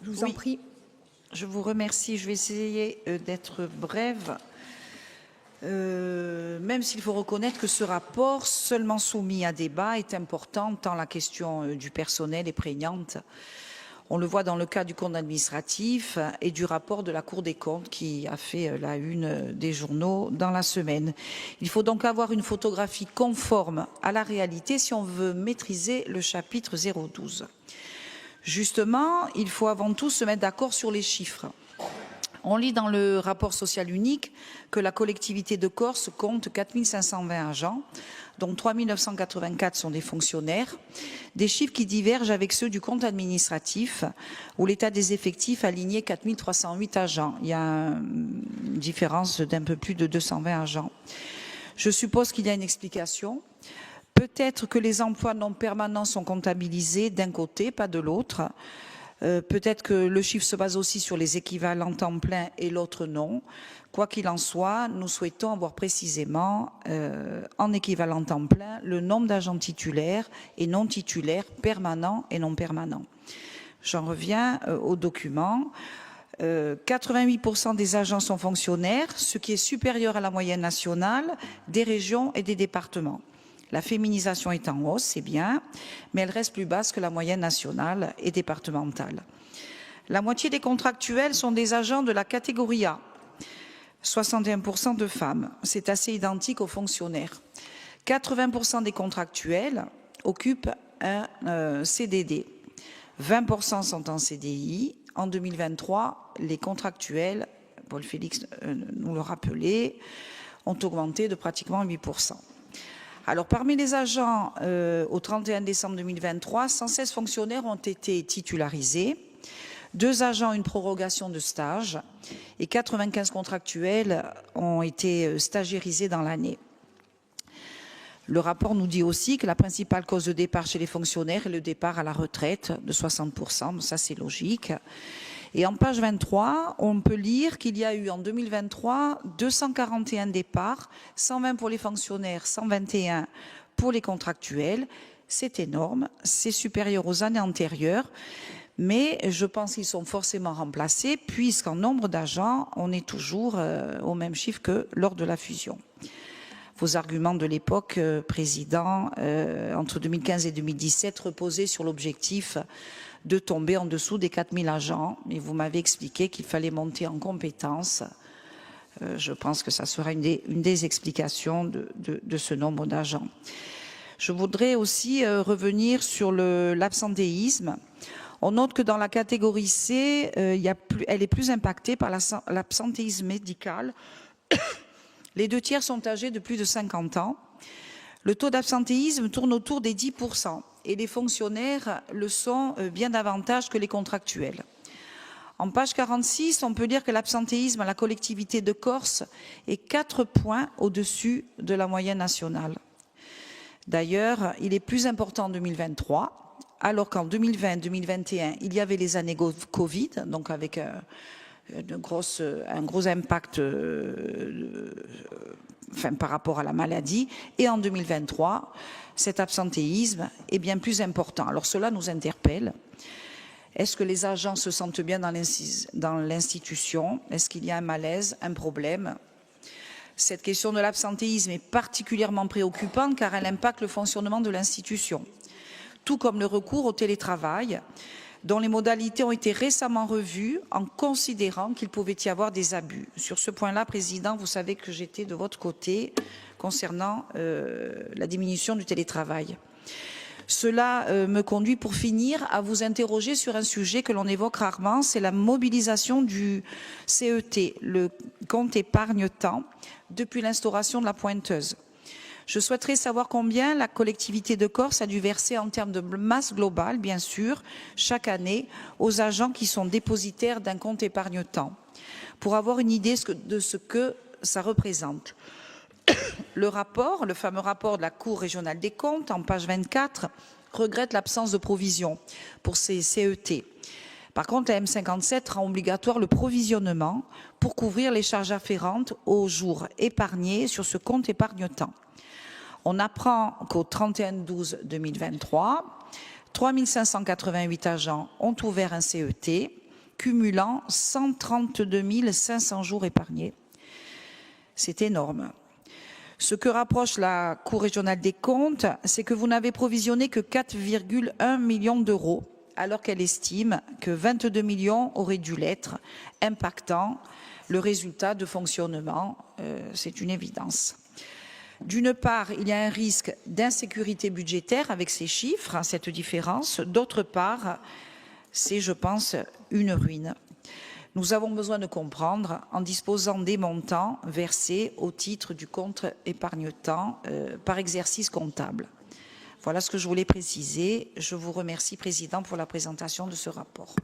Je vous en prie. Je vous remercie. Je vais essayer d'être brève. Même s'il faut reconnaître que ce rapport, seulement soumis à débat, est important tant la question du personnel est prégnante. On le voit dans le cas du compte administratif et du rapport de la Cour des comptes qui a fait la une des journaux dans la semaine. Il faut donc avoir une photographie conforme à la réalité si on veut maîtriser le chapitre 012. Justement, il faut avant tout se mettre d'accord sur les chiffres. On lit dans le rapport social unique que la collectivité de Corse compte 4 520 agents, dont 3 984 sont des fonctionnaires, des chiffres qui divergent avec ceux du compte administratif, où l'état des effectifs alignait 4 308 agents. Il y a une différence d'un peu plus de 220 agents. Je suppose qu'il y a une explication. Peut-être que les emplois non permanents sont comptabilisés d'un côté, pas de l'autre. Peut-être que le chiffre se base aussi sur les équivalents temps plein et l'autre non. Quoi qu'il en soit, nous souhaitons avoir précisément en équivalent temps plein le nombre d'agents titulaires et non titulaires, permanents et non permanents. J'en reviens au document. 88% des agents sont fonctionnaires, ce qui est supérieur à la moyenne nationale des régions et des départements. La féminisation est en hausse, c'est bien, mais elle reste plus basse que la moyenne nationale et départementale. La moitié des contractuels sont des agents de la catégorie A, 61% de femmes. C'est assez identique aux fonctionnaires. 80% des contractuels occupent un CDD. 20% sont en CDI. En 2023, les contractuels, Paul Félix nous le rappelait, ont augmenté de pratiquement 8%. Alors, parmi les agents au 31 décembre 2023, 116 fonctionnaires ont été titularisés, 2 agents une prorogation de stage et 95 contractuels ont été stagiairisés dans l'année. Le rapport nous dit aussi que la principale cause de départ chez les fonctionnaires est le départ à la retraite de 60%, ça c'est logique. Et en page 23, on peut lire qu'il y a eu en 2023 241 départs, 120 pour les fonctionnaires, 121 pour les contractuels. C'est énorme, c'est supérieur aux années antérieures, mais je pense qu'ils sont forcément remplacés puisqu'en nombre d'agents, on est toujours au même chiffre que lors de la fusion. Vos arguments de l'époque, Président, entre 2015 et 2017, reposaient sur l'objectif de tomber en dessous des 4 000 agents. Mais vous m'avez expliqué qu'il fallait monter en compétences. Je pense que ça sera une des explications de ce nombre d'agents. Je voudrais aussi revenir sur l'absentéisme. On note que dans la catégorie C, elle est plus impactée par l'absentéisme médical. Les 2 tiers sont âgés de plus de 50 ans. Le taux d'absentéisme tourne autour des 10% et les fonctionnaires le sont bien davantage que les contractuels. En page 46, on peut lire que l'absentéisme à la collectivité de Corse est 4 points au-dessus de la moyenne nationale. D'ailleurs, il est plus important en 2023, alors qu'en 2020-2021, il y avait les années Covid, donc avec un gros impact par rapport à la maladie. Et en 2023, cet absentéisme est bien plus important. Alors cela nous interpelle. Est-ce que les agents se sentent bien dans l'institution? Est-ce qu'il y a un malaise, un problème? Cette question de l'absentéisme est particulièrement préoccupante car elle impacte le fonctionnement de l'institution, tout comme le recours au télétravail, dont les modalités ont été récemment revues en considérant qu'il pouvait y avoir des abus. Sur ce point-là, Président, vous savez que j'étais de votre côté concernant la diminution du télétravail. Cela me conduit, pour finir, à vous interroger sur un sujet que l'on évoque rarement, c'est la mobilisation du CET, le compte épargne-temps, depuis l'instauration de la pointeuse. Je souhaiterais savoir combien la collectivité de Corse a dû verser en termes de masse globale, bien sûr, chaque année, aux agents qui sont dépositaires d'un compte épargne-temps, pour avoir une idée de ce que ça représente. Le rapport, le fameux rapport de la Cour régionale des comptes, en page 24, regrette l'absence de provision pour ces CET. Par contre, la M57 rend obligatoire le provisionnement pour couvrir les charges afférentes aux jours épargnés sur ce compte épargne-temps. On apprend qu'au 31/12/2023, 3 588 agents ont ouvert un CET, cumulant 132 500 jours épargnés. C'est énorme. Ce que rapproche la Cour régionale des comptes, c'est que vous n'avez provisionné que 4,1 millions d'euros, alors qu'elle estime que 22 millions auraient dû l'être, impactant le résultat de fonctionnement. C'est une évidence. D'une part, il y a un risque d'insécurité budgétaire avec ces chiffres, cette différence. D'autre part, c'est, je pense, une ruine. Nous avons besoin de comprendre en disposant des montants versés au titre du compte épargne-temps par exercice comptable. Voilà ce que je voulais préciser. Je vous remercie, Président, pour la présentation de ce rapport.